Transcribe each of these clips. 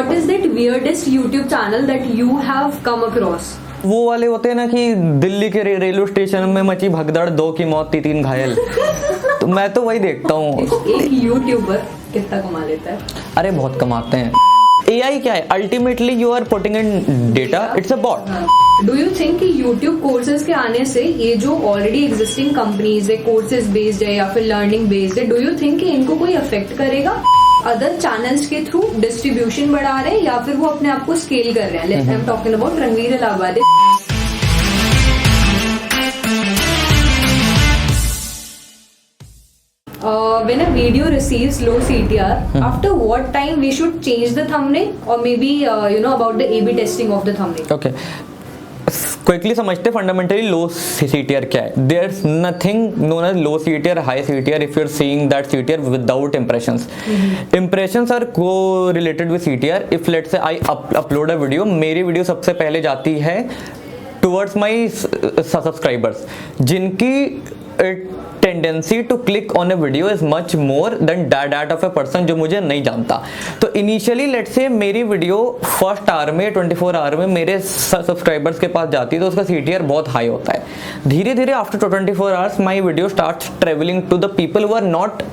what is that weirdest YouTube channel that you have come across? वो वाले होते हैं ना कि दिल्ली के रेलवे स्टेशन में मची भगदड़, 2 की मौत 3 घायल। तो मैं तो वही देखता हूँ। एक यूट्यूबर कितना कमा लेता है? अरे बहुत कमाते हैं। AI क्या है? Ultimately you are putting in data, it's a bot. Do you think कि यूट्यूब कोर्सेज के आने से ये जो ऑलरेडी एग्जिस्टिंग कंपनीज है, कोर्सेज बेस्ड है या फिर लर्निंग बेस्ड है, डू यू थिंक कि इनको कोई अफेक्ट करेगा? अदर चैनल्स के थ्रू डिस्ट्रीब्यूशन बढ़ा रहे हैं या फिर वो अपने आप को स्केल कर रहे हैं? Let's I am talking about Ranveer Allahabadi. When a video receives low CTR, after what time we should change the thumbnail or maybe about the A/B testing of the thumbnail? Okay. Quickly समझते fundamentally low CTR क्या है। There is nothing known as low CTR, high CTR if you are seeing that CTR without impressions. Impressions are co related with CTR। If let's say I upload a video, मेरी video सबसे पहले जाती है towards my subscribers जिनकी tendency to click on a video is much more than that of a person जो मुझे नहीं जानता। तो इनिशियली लेट्स से मेरी वीडियो फर्स्ट आवर में 24 आवर में मेरे सब्सक्राइबर्स के पास जाती है तो उसका CTR बहुत हाई होता है। धीरे धीरे after 24 hours my video starts travelling to the people who are not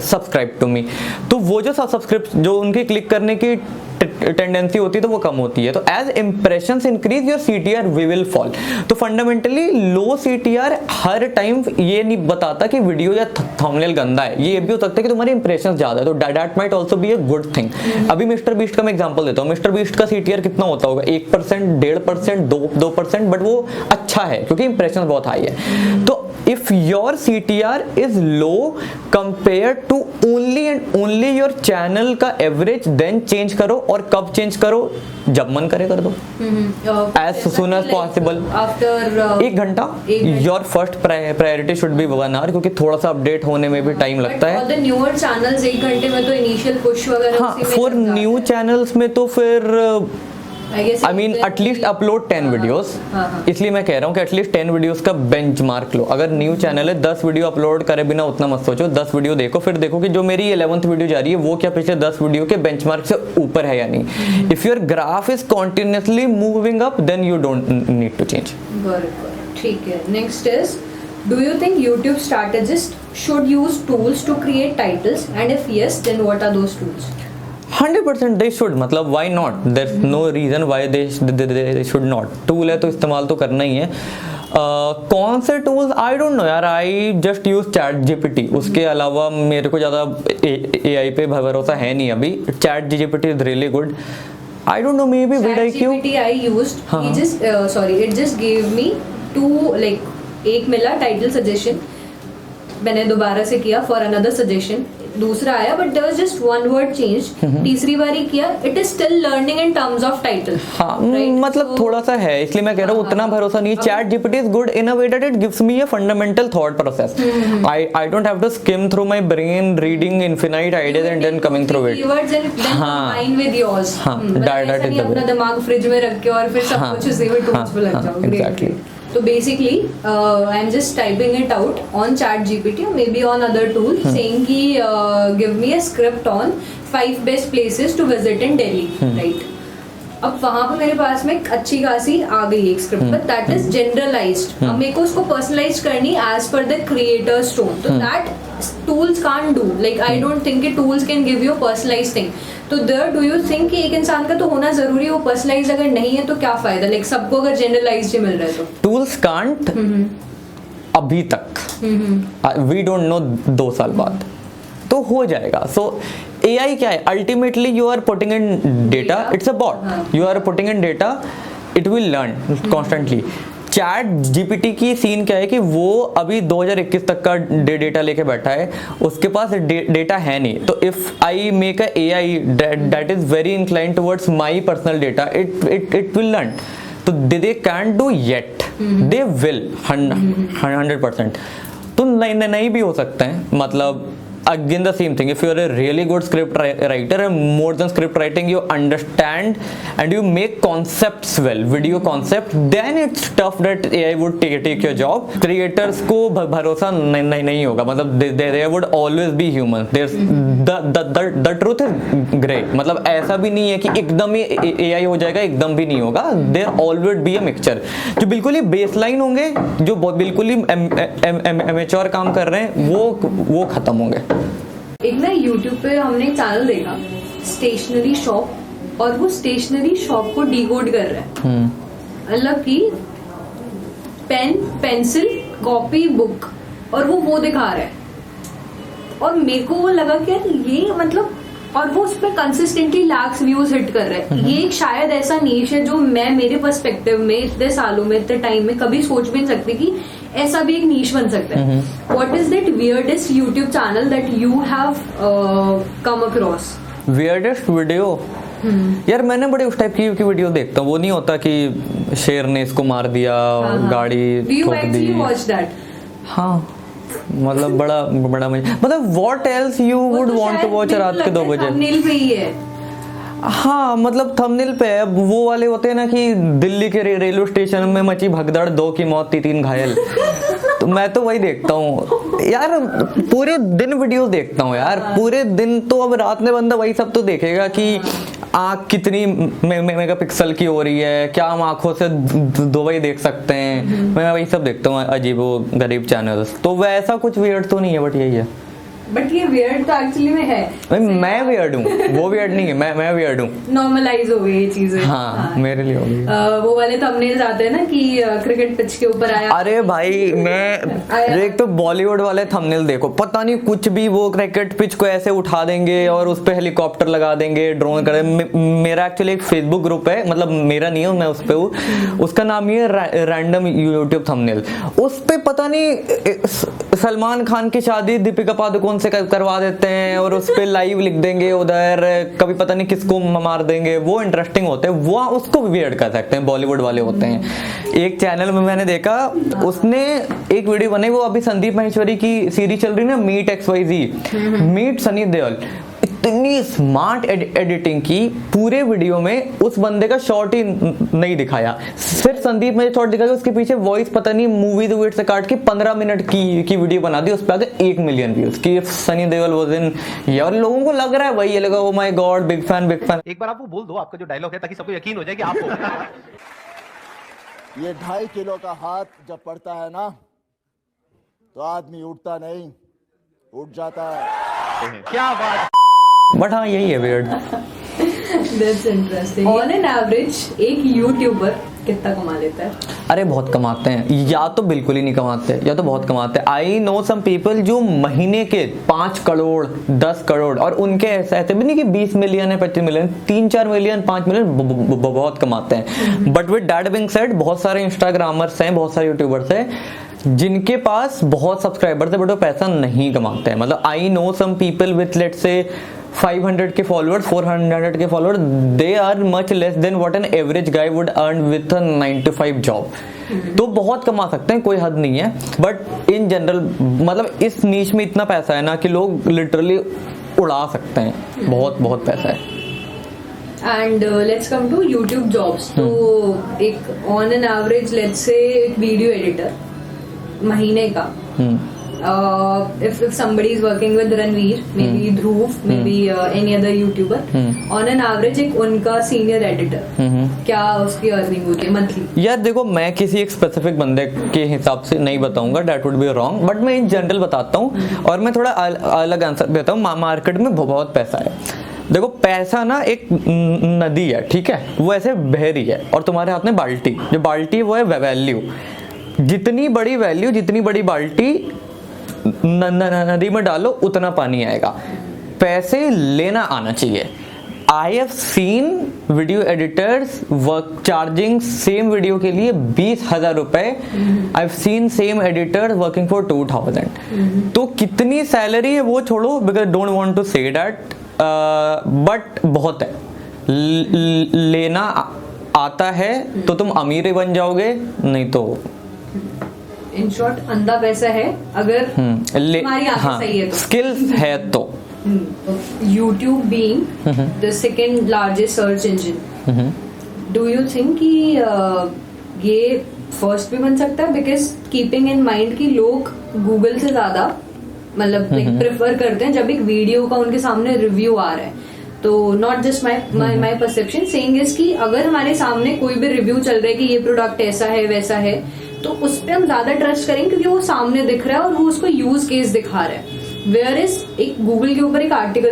subscribe to me. तो वो जो सब्सक्रिप्ट जो उनकी क्लिक करने की टेंडेंसी होती है तो वो कम होती है। तो as impressions increase your CTR we will fall. तो फंडामेंटली लो CTR हर टाइम ये नहीं बताता कि वीडियो या थंबनेल गंदा है, ये भी हो सकता है कि तुम्हारे इंप्रेशंस ज्यादा है, तो that might also be a good thing. अभी मिस्टर बीस्ट का मैं एग्जांपल देता हूँ। मिस्टर बीस्ट का CTR कितना होता होगा? 1%, 1.5%, 2%, बट वो अच्छा है क्योंकि इंप्रेशन बहुत हाई है। तो if your CTR is low compare to only and only your channel का एवरेज, देन चेंज करो। और कब चेंज करो? जब मन करे कर दो, as soon as possible. After 1 घंटा। Your first priority should be 1 hour क्योंकि थोड़ा सा अपडेट होने में भी टाइम लगता है। और द न्यूअर चैनल्स 1 घंटे में तो इनिशियल पुश वगैरह। हाँ, फॉर न्यू चैनल्स में तो फिर I mean at least upload 10 videos. इसलिए मैं कह रहा हूँ कि एटलीस्ट 10 वीडियोस का बेंचमार्क लो। अगर न्यू चैनल है 10 वीडियो अपलोड करे बिना उतना मत सोचो, 10 वीडियो देखो, फिर देखो कि जो मेरी 11th वीडियो जा रही है वो क्या पिछले 10 वीडियो के बेंचमार्क से ऊपर है या नहीं। If your graph is continuously moving up then you don't need to change. ठीक है। Next is, do you think YouTube strategists should use tools to create titles, and if yes then what are those tools? 100% they should। मतलब why not? There's no reason why they should not। Tool है तो इस्तेमाल तो करना ही है। कौन से tools? I don't know यार, आई जस्ट यूज ChatGPT। उसके अलावा मेरे को ज़्यादा AI पे भरोसा है नहीं अभी। ChatGPT is really good. I don't know, maybe vidIQ। ChatGPT I used, it just gave me 2 एक मिला टाइटल सजेशन, मैंने दोबारा से किया फॉर अनदर सजेशन, दूसरा आया but there was just 1 word change. तीसरी बारी किया, it is still learning in terms of title. हाँ, मतलब थोड़ा सा है, इसलिए मैं कह रहा हूँ उतना भरोसा नहीं। ChatGPT is good in a way that it gives me a fundamental thought process. I don't have to skim through my brain reading infinite ideas and then coming through it. Keywords and then combine with yours. That is अपना दिमाग fridge में रख के और फिर सब कुछ उसी में टूल्स पे लग जाओ। Exactly. So basically, I'm just typing it out on ChatGPT or maybe on other tools, saying कि give me a script on 5 best places to visit in Delhi, right? अब वहाँ पे मेरे पास में अच्छी खासी आ गई एक script, but that is generalized. अब मेरे को उसको पर्सनलाइज करनी as per the creators tone, तो that tools can't do. Like I don't think कि tools can give you personalize thing. तो देयर डू यू थिंक कि एक इंसान का तो होना जरूरी है, वो पर्सनलाइज अगर नहीं है तो क्या फायदा? लाइक सबको अगर जनरलाइज्ड मिल रहा है तो टूल्स कांट अभी तक। वी डोंट नो 2 साल बाद तो हो जाएगा। सो AI क्या है? Ultimately you are putting in data, it's a bot. You are putting in data, it will learn constantly. ChatGPT की सीन क्या है कि वो अभी 2021 तक का डेटा लेके बैठा है, उसके पास डेटा है नहीं। तो if I make a AI that is very inclined towards my personal data, it will learn. तो they can do yet, they will 100%। तो नहीं भी हो सकता है। मतलब again the same thing, if you're a really good script writer and more than script writing, you understand and you make concepts well, video concept, then it's tough that AI would take your job. Creators को भरोसा नहीं होगा, मतलब they would always be human. There's the truth is gray, मतलब ऐसा भी नहीं है कि एकदम ही AI हो जाएगा, एकदम भी नहीं होगा. There always be a mixture. जो बिल्कुल ही बेसलाइन होंगे, जो बिल्कुल ही एमेच्योर काम कर रहे हैं, वो खत्म होंगे. एक ना YouTube पे हमने एक चैनल देखा, स्टेशनरी शॉप, और वो स्टेशनरी शॉप को डिकोड कर रहा है. मतलब कि पेन, पेंसिल, कॉपी, बुक, और वो दिखा रहा है. और मेरे को वो लगा कि यार ये मतलब, और वो उस पर कंसिस्टेंटली लाख्स व्यूज हिट कर रहे हैं. ये एक शायद ऐसा नीश है जो मैं मेरे पर्सपेक्टिव में इतने सालों में, इतने टाइम में कभी सोच भी नहीं सकती कि ऐसा भी एक नीश बन सकता है. What is that weirdest YouTube channel that you have come across? Weirdest video? यार मैंने बड़े उस टाइप की वीडियो देखता हूँ. वो नहीं होता कि शेर ने इसको मार दिया, गाड़ी ठोक दी. Watch that? हाँ, मतलब बड़ा मतलब what else you would want to watch रात के 2 बजे? थंबनेल पे ही है. हाँ, मतलब थंबनेल पे है. वो वाले होते हैं ना कि दिल्ली के रेलवे स्टेशन में मची भगदड़, 2 की मौत, 3 घायल. तो मैं तो वही देखता हूँ यार, पूरे दिन वीडियोस देखता हूँ यार, पूरे दिन. तो अब रात में बंदा वही सब तो देखेगा कि आँख कितनी मेगापिक्सल की हो रही है, क्या हम आंखों से दुबई देख सकते हैं. मैं वही सब देखता हूँ, अजीबो गरीब चैनल्स. तो वैसा कुछ वियर्ड तो नहीं है, बट यही है. बट ये वियर्ड तो एक्चुअली में है. मैं वियर्ड हूँ, वो वियर्ड नहीं है. मैं वियर्ड हूँ. नॉर्मलाइज हो गई ये चीजें. हाँ, मेरे लिए हो गई. वो वाले थंबनेल्स आते हैं ना कि क्रिकेट पिच के ऊपर आया. अरे भाई, मैं एक तो बॉलीवुड वाले थंबनेल देखो, पता नहीं कुछ भी, वो क्रिकेट पिच को ऐसे उठा देंगे और उस पे हेलीकॉप्टर लगा देंगे, ड्रोन कर. मेरा एक्चुअली एक फेसबुक ग्रुप है, मतलब मेरा नहीं है, मैं उस पे हूँ. उसका नाम ही है रैंडम यूट्यूब थंबनेल. उस पे पता नहीं सलमान खान की शादी दीपिका पादुकोण से करवा देते हैं और उस पे लाइव लिख देंगे उधर, कभी पता नहीं किसको मार देंगे. वो इंटरेस्टिंग होते हैं, वो उसको वियर्ड कर सकते हैं, बॉलीवुड वाले होते हैं. एक चैनल में मैंने देखा, उसने एक वीडियो बनाई, वो अभी संदीप माहेश्वरी की सीरीज चल रही है ना, meet XYZ, meet Sunny Deol. इतनी स्मार्ट एडिटिंग की, पूरे वीडियो में उस बंदे का शॉट ही नहीं दिखाया, सिर्फ संदीप में शॉट दिखाया. उसके पीछे वॉइस पता नहीं मूवी वीडियो से काट के 15 मिनट की वीडियो बना दी. उस पर आगे 1 मिलियन व्यूज की सनी देओल वाज इन. और लोगों को लग रहा है भाई, ये लगा oh my God, big fan. एक बार आप वो बोल दो, आपका जो डायलॉग है, ताकि सबको यकीन हो जाए कि आप हो. ये 2.5 किलो का हाथ जब पड़ता है ना, तो आदमी उठता नहीं, उठ जाता है. क्या बात. बट हाँ, यही है weird. That's interesting. On an average, एक यूट्यूबर कितना कमा लेता है? अरे बहुत कमाते हैं, या तो बिल्कुल ही नहीं कमाते, या तो बहुत कमाते हैं. आई नो सम पीपल जो महीने के 5 करोड़ 10 करोड़, और उनके ऐसे भी नहीं कि 20 मिलियन है, 25 मिलियन, 3-4 मिलियन, 5 मिलियन बहुत कमाते हैं. But with that being said, बहुत सारे इंस्टाग्रामर्स हैं, बहुत सारे यूट्यूबर्स हैं जिनके पास बहुत सब्सक्राइबर्स है, बट वो पैसा नहीं कमाते हैं. मतलब I know some people with let's say 500 के फॉलोअर्स, 400 के followers, they are much less than what an average guy would earn with a 9 to 5 job. तो बहुत कमा सकते हैं, कोई हद नहीं है. बट इन जनरल मतलब इस नीश में इतना पैसा है ना कि लोग लिटरली उड़ा सकते हैं. बहुत पैसा है. And let's come to YouTube jobs. तो एक on an average let's say एक वीडियो एडिटर महीने का, if somebody is working with Ranveer, maybe Dhruv, maybe any other YouTuber, on an average एक उनका senior editor, क्या उसकी अर्निंग होती है मंथली? यार देखो, मैं किसी एक स्पेसिफिक बंदे के हिसाब से नहीं बताऊंगा, that would be wrong, but मैं इन जनरल बताता हूँ. और मैं थोड़ा अलग आंसर देता हूँ. मार्केट में बहुत पैसा है. देखो, पैसा ना एक नदी है, ठीक है, वो ऐसे बह रही है, और तुम्हारे हाथ में बाल्टी, जो बाल्टी वो है वैल्यू. जितनी बड़ी वैल्यू, जितनी बड़ी बाल्टी नदी में डालो, उतना पानी आएगा. पैसे लेना आना चाहिए. I have seen video editors work charging same video के लिए 20,000 रुपए. I have seen same editors working for 2,000. तो कितनी सैलरी है वो छोड़ो, because don't want to say that, but बहुत है. लेना आता है तो तुम अमीर ही बन जाओगे, नहीं तो इन शॉर्ट अंधा पैसा है अगर तुम्हारी आंखें सही है तो। स्किल्स है तो YouTube being the second largest search engine, do you think कि ये फर्स्ट भी बन सकता है? बिकॉज कीपिंग इन माइंड कि लोग गूगल से ज्यादा मतलब प्रेफर करते हैं जब एक वीडियो का उनके सामने रिव्यू आ रहा है। तो not just my perception, saying is कि अगर हमारे सामने कोई भी रिव्यू चल रहा है कि ये प्रोडक्ट ऐसा है वैसा है, तो उस पर हम ज्यादा ट्रस्ट करेंगे क्योंकि वो सामने दिख रहा है और वो उसको यूज केस दिखा रहा है। वेयर इज एक गूगल के ऊपर एक आर्टिकल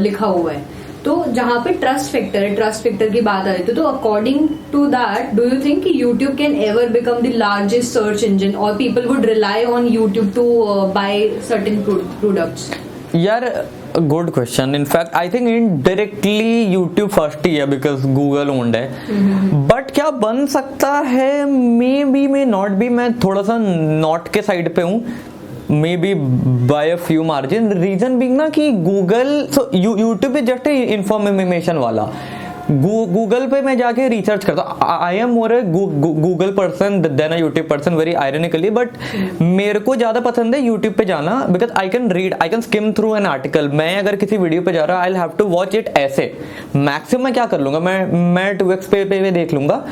लिखा हुआ है, तो जहां पे ट्रस्ट फैक्टर की बात आ रही थी, तो according to that do you think कि YouTube can ever become the largest search engine और people would rely on YouTube to buy certain products? यार good question. In fact I think indirectly YouTube first ही है because Google owned है। But क्या बन सकता है? Maybe may not be. मैं थोड़ा सा नॉट के साइड पे हूँ, maybe by a few margin. Reason being ना कि Google YouTube is just information वाला। गूगल पे मैं जाके रिसर्च करता हूँ। I am more Google person than a YouTube person, very ironically. But मेरे को ज्यादा पसंद है यूट्यूब पे जाना because I can read, I can skim through an article. मैं अगर किसी वीडियो पे जा रहा हूँ, I have to watch it ऐसे। मैक्सिमम मैं क्या कर लूंगा, मैं 2x पे देख लूंगा।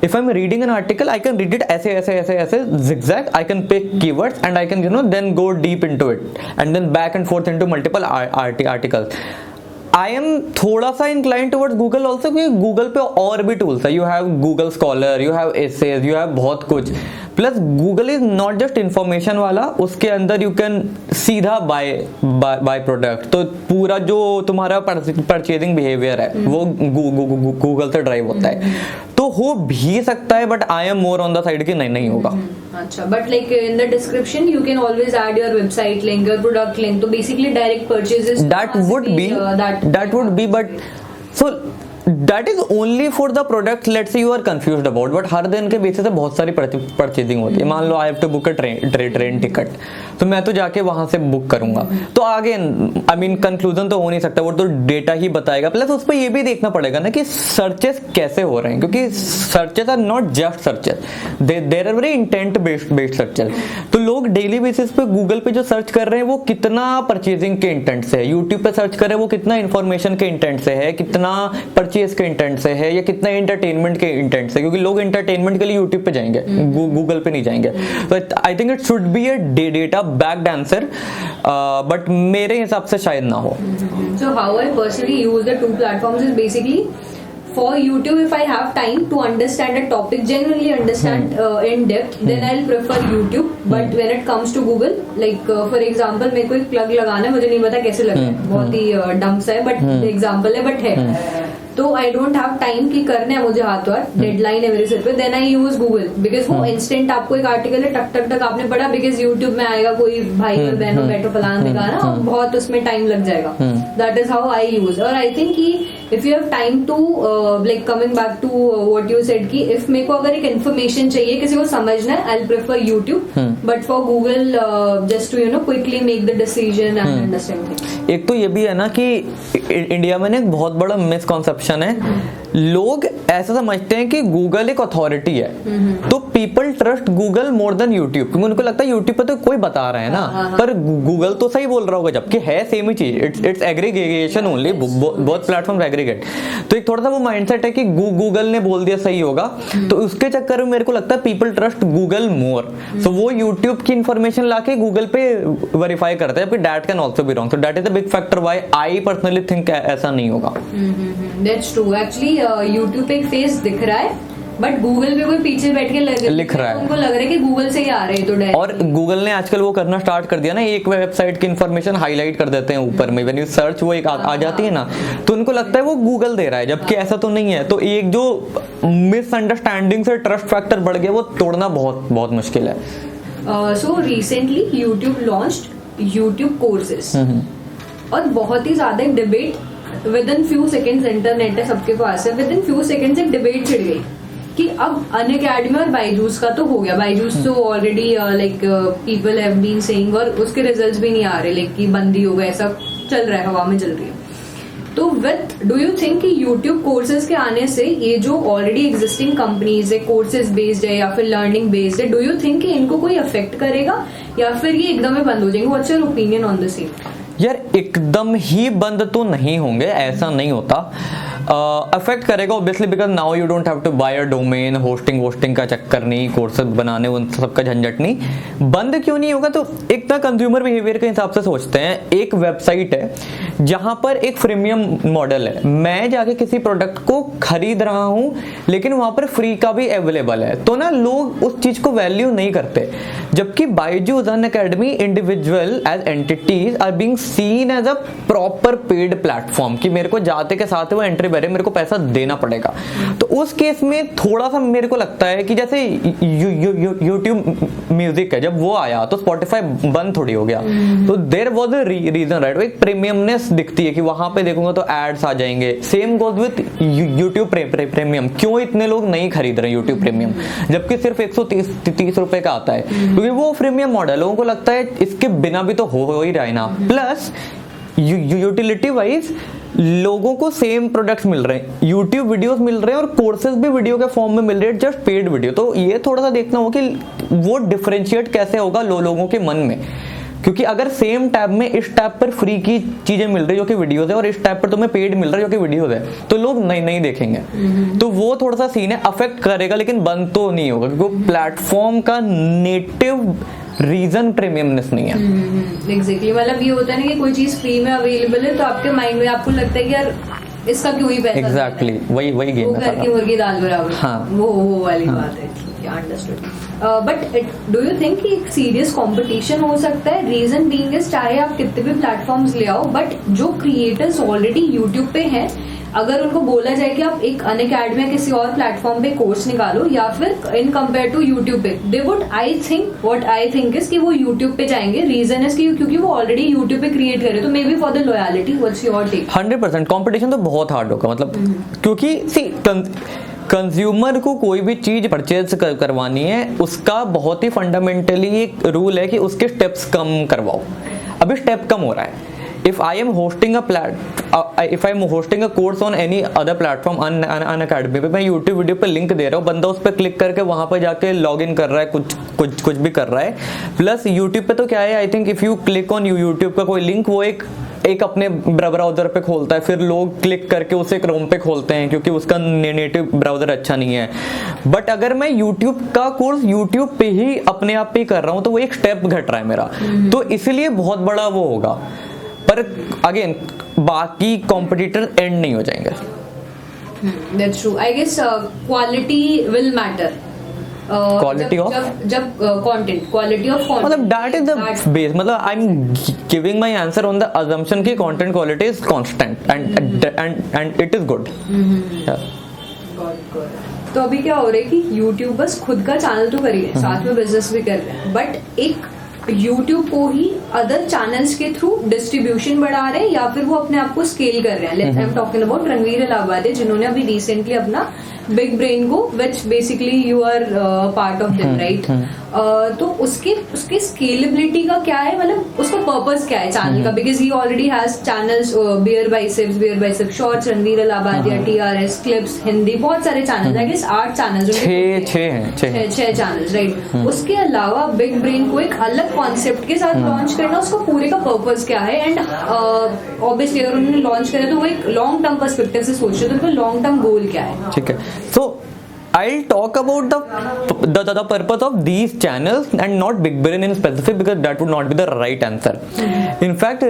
If I'm reading an article, I can read it ऐसे zigzag. I can pick keywords and I can then go deep into it and then back and forth into multiple articles. I am थोड़ा सा inclined towards Google also क्योंकि Google पे और भी tools है। You have Google Scholar, you have essays, you have बहुत कुछ। Plus Google is not just information वाला, उसके अंदर you can सीधा buy प्रोडक्ट। तो पूरा जो तुम्हारा परचेजिंग बिहेवियर है वो Google से ड्राइव होता है। तो हो भी सकता है but I am more on the side कि नहीं होगा। अच्छा, but like in the description you can always add your website link, your product link, तो basically direct purchases that would be but so that is only for the product let's say you are confused about, but हर दिन के basis पे बहुत सारी purchasing होती है। मान लो I have to book a train ticket, तो मैं तो जाके वहां से बुक करूंगा। तो आगे आई मीन कंक्लूजन तो हो नहीं सकता, वो तो डेटा ही बताएगा। प्लस उस पर ये भी देखना पड़ेगा ना कि सर्चेस कैसे हो रहे हैं, क्योंकि searches are not just searches, there are very intent based searches. तो लोग डेली बेसिस पे गूगल पे जो सर्च कर रहे हैं वो कितना परचेजिंग के इंटेंट से है, यूट्यूब पे सर्च कर रहे हैं वो कितना इन्फॉर्मेशन के इंटेंट से है, कितना परचेज के इंटेंट से है, या कितना एंटरटेनमेंट के इंटेंट से, क्योंकि लोग एंटरटेनमेंट के लिए यूट्यूब पे जाएंगे, गूगल पे नहीं जाएंगे। तो I think it should be a data backed answer, but मेरे हिसाब से शायद ना हो। So how I personally use the two platforms is basically for YouTube, if I have time to understand a topic, genuinely understand in depth, then I'll prefer YouTube. But when it comes to Google, like for example, मेरे को एक plug लगाना है, मुझे नहीं पता कैसे लग रहा है, बहुत ही डम सा है, बट एग्जाम्पल है, बट है। तो आई डोंट हैव टाइम की करने हैं मुझे हाथ हाथ, डेडलाइन है मेरे सिर पे, then I use Google because वो इंस्टेंट आपको एक आर्टिकल है टक टक आपने पढ़ा, बिकॉज यूट्यूब में आएगा कोई भाई और बहनों बैठो फलाना दिखाना, बहुत उसमें टाइम लग जाएगा। That is how I use. और आई थिंक कि if you have time to like coming back to what you said कि इफ मेरे को अगर एक इन्फॉर्मेशन चाहिए, किसी को समझना है, I prefer YouTube, but for Google just to quickly make the decision and understand things. एक तो ये भी है ना कि इंडिया में एक बहुत बड़ा मिसकॉन्सेप्शन है, लोग ऐसा समझते हैं कि गूगल एक अथॉरिटी है, तो people trust Google more than YouTube, क्योंकि उनको लगता है यूट्यूब पे तो कोई बता रहा है ना, पर गूगल तो सही बोल रहा होगा, जबकि है सेम ही चीज, इट्स एग्रीगेशन ओनली, बहुत प्लेटफॉर्म एग्रीगेट। तो एक थोड़ा सा वो माइंडसेट है कि गूगल ने बोल दिया सही होगा, तो उसके चक्कर में मेरे को लगता है पीपल ट्रस्ट गूगल मोर, सो वो यूट्यूब की इंफॉर्मेशन लाके गूगल पे वेरीफाई करते हैं, जबकि that can also be wrong. So that is a big factor why I personally think ऐसा नहीं होगा। That's true. एक्चुअली यूट्यूब पे एक फेस दिख रहा है, बट गूगल पे कोई पीछे बैठ के लिख रहा है, उनको लग रहा है कि गूगल से ही आ रहे हैं, तो डायरेक्ट। और गूगल ने आजकल वो करना स्टार्ट कर दिया ना, एक वेबसाइट की इंफॉर्मेशन हाईलाइट कर देते हैं ऊपर में, व्हेन यू सर्च वो एक आ जाती है ना, तो उनको लगता है वो गूगल दे रहा है, जबकि ऐसा तो नहीं है। तो एक जो मिसअंडरस्टैंडिंग से ट्रस्ट फैक्टर बढ़ गया, वो तोड़ना बहुत बहुत मुश्किल है। So recently YouTube launched YouTube courses, और बहुत ही ज्यादा debate with in few seconds, internet है सबके पास है, विद इन फ्यू सेकेंड्स एक डिबेट छिड़ गई कि अब अनअकैडमी और बायजूस का तो हो गया, बायजूस तो already like people have been saying, और उसके रिजल्ट्स भी नहीं आ रहे, लाइक कि बंद ही हो गए, ऐसा चल रहा है, हवा में चल रही है। तो डू यू थिंक कि यूट्यूब कोर्सेज के आने से ये जो ऑलरेडी एग्जिस्टिंग कंपनीज है, कोर्सेज बेस्ड है या फिर लर्निंग बेस्ड है, डू यू थिंक कि इनको कोई अफेक्ट करेगा या फिर ये एकदम ही बंद हो जाएंगे? What's your opinion on the same? यार एकदम ही बंद तो नहीं होंगे, ऐसा नहीं होता। अफेक्ट करेगा obviously, because now you don't have to buy a domain, hosting का चक्कर नहीं, कोर्सेज बनाने उन सबका झंझट नहीं। बंद क्यों नहीं होगा? तो एक तो कंज्यूमर बिहेवियर के हिसाब से सोचते हैं, एक वेबसाइट है जहां पर एक फ्रीमियम मॉडल है, मैं जाके किसी प्रोडक्ट को खरीद रहा हूं लेकिन वहां पर फ्री का भी अवेलेबल है, तो ना लोग उस चीज को वैल्यू नहीं करते। जबकि Byju's Unacademy individual as entities are being seen as a proper paid platform, कि मेरे को जाते के साथ वो एंट्री बैरियर, मेरे को पैसा देना पड़ेगा। तो उस केस में थोड़ा सा मेरे को लगता है कि जैसे यूट्यूब म्यूजिक है, जब वो आया तो स्पॉटिफाई बंद थोड़ी हो गया, तो there was a reason, right? एक प्रीमियमनेस दिखती है कि वहां पे देखूंगा तो एड्स आ जाएंगे। Same goes with YouTube premium. क्यों इतने लोग नहीं खरीद रहे यूट्यूब प्रीमियम, जबकि सिर्फ 130 रुपए का आता है? क्योंकि वो प्रीमियम मॉडल, लोगों को लगता है इसके बिना भी तो हो ही रहा है ना। प्लस यूटिलिटी वाइज लोगों को सेम प्रोडक्ट्स मिल रहे हैं, यूट्यूब वीडियोस मिल रहे हैं और कोर्सेज भी वीडियो के फॉर्म में मिल रहे हैं, जस्ट पेड वीडियो। तो ये थोड़ा सा देखना होगा कि वो डिफरेंशिएट कैसे होगा लोगों के मन में, क्योंकि अगर सेम टैब में इस टैब पर फ्री की चीजें मिल रही है जो कि वीडियोस है और इस टैब पर तुम्हें पेड मिल रहा है जो कि वीडियोस है, तो लोग नहीं देखेंगे। तो वो थोड़ा सा सीन है, अफेक्ट करेगा लेकिन बंद तो नहीं होगा, क्योंकि प्लेटफॉर्म का नेटिव रीजन प्रीमियमनेस नहीं है। एग्जैक्टली, मतलब ये होता है ना कि कोई चीज फ्री में अवेलेबल है तो आपके माइंड में आपको लगता है कि यार इसका क्यों ही पैसा। एग्जैक्टली, वही गेम है, करके मुर्गी दाल बराबर। हाँ, वो वाली बात है। Understood. But do you think कि एक सीरियस कंपटीशन हो सकता है? रीजन बीइंग इज, चाहे आप कितने भी प्लेटफॉर्म्स ले आओ, बट जो क्रिएटर्स ऑलरेडी यूट्यूब पे हैं, अगर उनको बोला जाए कि आप एक अनअकैडमी किसी और प्लेटफॉर्म पे कोर्स निकालो या फिर इन कंपेयर टू यूट्यूब पे, they would, I think is कि वो यूट्यूब पे जाएंगे। रीजन इज क्योंकि वो ऑलरेडी यूट्यूब पे क्रिएट करे, तो may be for the loyalty. What's your take? 100% competition तो बहुत हार्ड होगा, मतलब क्योंकि सी कंज्यूमर को कोई भी चीज परचेज करवानी है, उसका बहुत ही फंडामेंटली एक रूल है कि उसके स्टेप्स कम करवाओ। अभी स्टेप कम हो रहा है। if I am hosting a course on any other platform, Unacademy पे मैं YouTube वीडियो पे लिंक दे रहा हूँ, बंदा उस पर क्लिक करके वहां पर जाके लॉग इन कर रहा है, कुछ भी कर रहा है। प्लस YouTube पे तो क्या है, I think if you click on YouTube का कोई लिंक, वो एक अपने ब्राउजर पे खोलता है, फिर लोग क्लिक करके उसे क्रोम पे खोलते हैं क्योंकि उसका नेटिव ब्राउजर अच्छा नहीं है। बट अगर मैं YouTube का कोर्स YouTube पे ही अपने आप पे ही कर रहा हूँ तो वो एक स्टेप घट रहा है मेरा, तो इसलिए बहुत बड़ा वो होगा। पर अगेन बाकी कॉम्पिटिटर एंड नहीं हो जाएंगे। That's true. I guess quality will matter. Quality of जब content, quality of content. मतलब that is the base. मतलब I'm giving my answer on the assumption कि content quality is constant and it is good. Yeah. Good. तो अभी क्या हो रहा है कि यूट्यूबर्स खुद का चैनल तो कर रही है, साथ में बिजनेस भी कर रहे हैं, बट एक YouTube को ही अदर चैनल्स के थ्रू डिस्ट्रीब्यूशन बढ़ा रहे हैं या फिर वो अपने आप को स्केल कर रहे हैं। I am talking about Ranveer Allahbadia, जिन्होंने अभी रिसेंटली अपना big brain co, which basically you are part of them, right? तो उसके स्केलेबिलिटी का क्या है, मतलब उसका पर्पस क्या है चैनल का? Because he already has channels, beer biceps shorts, Ranveer Allahabadia, TRS clips, Hindi, बहुत सारे channel, I guess 8 channel, 6 channels, right? उसके अलावा बिग ब्रेन को एक अलग कॉन्सेप्ट के साथ लॉन्च करना, उसका पूरे का पर्पस क्या है? एंड ऑब्वियसली अगर उन्होंने लॉन्च करा तो वो एक लॉन्ग टर्म पर्सपेक्टिव से सोच रहे, तो उनका लॉन्ग टर्म गोल क्या है? ठीक है, so I'll talk about the purpose of these channels and not Big Brain in specific because that would not be the right answer. In fact,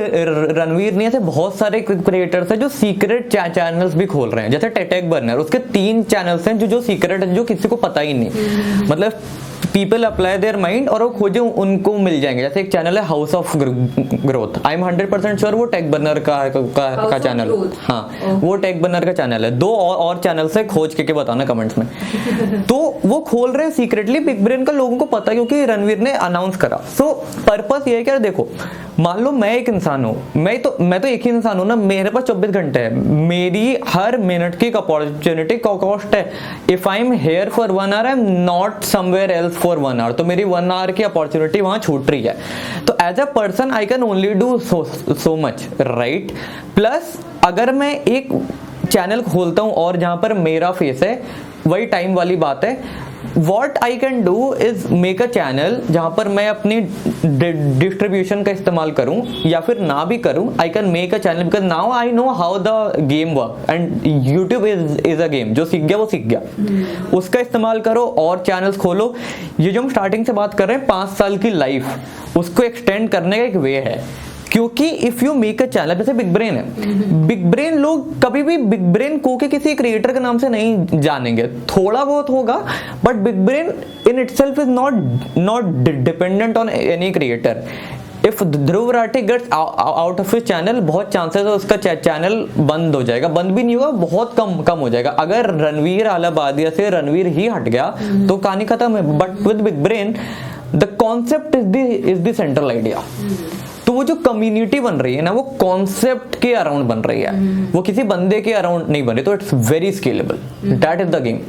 Ranveer ने ऐसे बहुत सारे क्रिएटर्स हैं जो सीक्रेट चैनल्स भी खोल रहे हैं, जैसे टेक बर्नर, उसके 3 चैनल्स हैं जो सीक्रेट है, जो किसी को पता ही नहीं। मतलब पीपल अप्लाई देयर माइंड और वो खोजे उनको मिल जाएंगे। जैसे एक चैनल है house of growth, I am 100% sure वो टेक बर्नर का चैनल, हाँ वो टेक बर्नर का चैनल है। 2 और चैनल से खोज के बताना कमेंट्स में। तो वो खोल रहे हैं सीक्रेटली, बिग ब्रेन का लोगों को पता है क्योंकि रणवीर ने अनाउंस करा। सो पर्पस ये है कि देखो, मान लो मैं एक इंसान हूँ, मैं तो एक ही इंसान हूँ ना, मेरे पास 24 घंटे है, मेरी हर मिनट की अपॉर्चुनिटी कॉस्ट है। If I am here for 1 hour, I am not somewhere else for 1 hour, तो मेरी 1 आवर की अपॉर्चुनिटी वहां छूट रही है। तो as a person I can only do so much, right? Plus अगर मैं एक चैनल खोलता हूँ और जहां पर मेरा फेस है, वही टाइम वाली बात है, what I can do is make a channel जहां पर मैं अपनी डिस्ट्रीब्यूशन का इस्तेमाल करूं या फिर ना भी करूं, I can make a channel because now I know how the game work and YouTube is a game. जो सीख गया वो सीख गया, उसका इस्तेमाल करो और चैनल्स खोलो। ये जो हम स्टार्टिंग से बात कर रहे हैं 5 साल की लाइफ, उसको एक्सटेंड करने का एक वे है। क्योंकि if you make a channel, जैसे बिग ब्रेन है, बिग ब्रेन लोग कभी भी बिग ब्रेन को के किसी क्रिएटर के नाम से नहीं जानेंगे, थोड़ा बहुत होगा, but big brain in itself is not dependent on any creator. If Dhruv Rathee gets out of his channel, बहुत चांसेस है उसका चैनल बंद हो जाएगा, बंद भी नहीं होगा, बहुत कम हो जाएगा। अगर रणवीर आलाबादिया से रणवीर ही हट गया तो कहानी खत्म है। But with big brain the concept is the central idea. तो वो जो कम्युनिटी बन रही है ना, वो कॉन्सेप्ट के अराउंड बन रही है, वो किसी बंदे के अराउंड नहीं बन रही। तो it's very scalable, that is the game.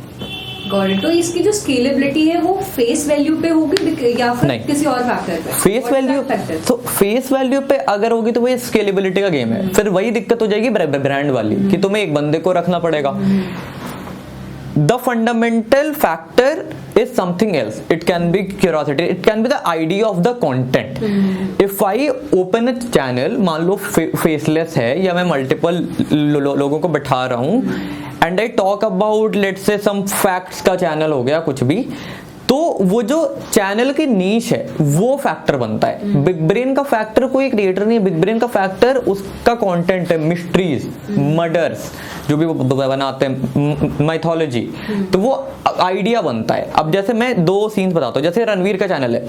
Got it. तो इसकी जो स्केलेबिलिटी है वो फेस वैल्यू पे होगी या फिर किसी और फैक्टर पे? फेस वैल्यू, तो फेस वैल्यू पे अगर होगी तो वो स्केलेबिलिटी का गेम है। फिर वही दिक्कत हो जाएगी ब्रांड वाली कि तुम्हें एक बंदे को रखना पड़ेगा। The fundamental factor is something else. It can be curiosity. It can be the idea of the content. If I open a channel, मान लो faceless है या मैं multiple लोगों को बैठा रहा हूँ, and I talk about let's say some facts का channel हो गया कुछ भी, तो वो जो चैनल की नीश है वो फैक्टर बनता है। बिग ब्रेन का फैक्टर कोई क्रिएटर नहीं है, बिग ब्रेन का फैक्टर उसका कंटेंट है, मिस्ट्रीज, मर्डर्स जो भी वो बनाते हैं, माइथोलॉजी, तो वो आइडिया बनता है। अब जैसे मैं 2 सीन्स बताता हूँ, जैसे रणवीर का चैनल है,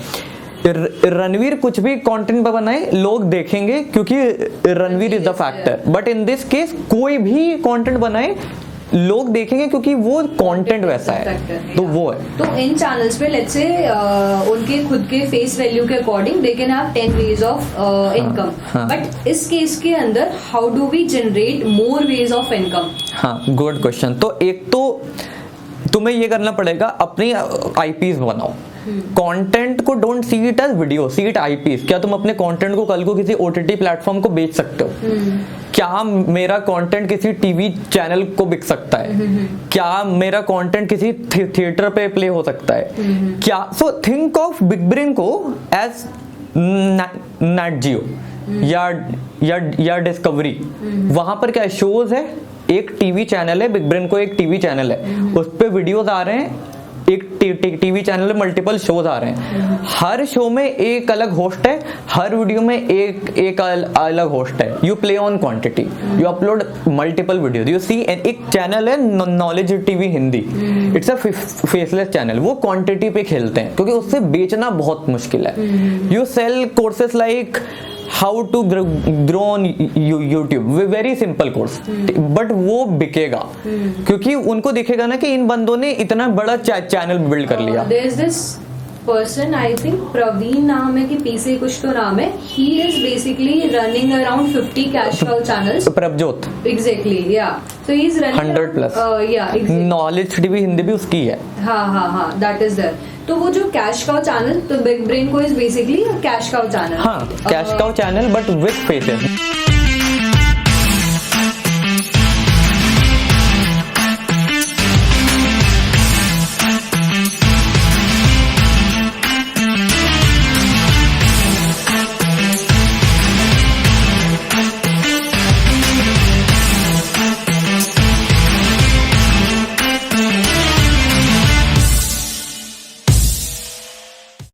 रणवीर कुछ भी कंटेंट पर बनाए लोग देखेंगे क्योंकि Ranveer is the factor. But in this case कोई भी कंटेंट बनाए लोग देखेंगे क्योंकि वो कंटेंट वैसा है, तो वो है। तो इन चैनल्स पे लेट्स से उनके खुद के फेस वैल्यू के according they can have 10 ways of income, but इस केस के अंदर how do we generate more ways of income? हाँ, गुड क्वेश्चन। तो एक तो तुम्हें ये करना पड़ेगा, अपनी आईपीज बनाओ। कंटेंट को don't see it as video, see it IPs. क्या तुम अपने कंटेंट को कल को किसी ओटीटी प्लेटफॉर्म को बेच सकते हो? क्या मेरा कंटेंट किसी टीवी चैनल को बिक सकता है? क्या मेरा कंटेंट किसी थिएटर पे प्ले हो सकता है? क्या? So think of big brain को एज नेट जियो या डिस्कवरी। वहां पर क्या शोज है, एक टीवी चैनल है, बिग ब्रेन को एक टीवी चैनल है, उस पे वीडियोस आ रहे हैं, एक टीवी चैनल में मल्टीपल शोज आ रहे हैं, हर शो में एक अलग होस्ट है, हर वीडियो में एक अलग होस्ट है। You play on quantity, you upload multiple videos. You see एक चैनल है knowledge TV Hindi, it's a faceless channel, वो क्वांटिटी पे खेलते हैं क्योंकि उससे बेचना बहुत मुश्किल है। You sell courses like how to grow on YouTube, very simple course, but वो बिकेगा क्योंकि उनको दिखेगा ना कि इन बंदों ने इतना बड़ा चैनल बिल्ड कर लिया। There is this person, I think Praveen नाम है कि पीसे कुछ तो नाम है, he is basically running around 50 cash cow channels. Prabhjot, Exactly, yeah. So he is running 100 plus. Yeah, exactly. Knowledge TV Hindi भी उसकी है। हाँ, that is there. तो वो जो कैश काउ चैनल, तो big brain co is basically cash cow channel. हाँ, cash cow channel but with faces.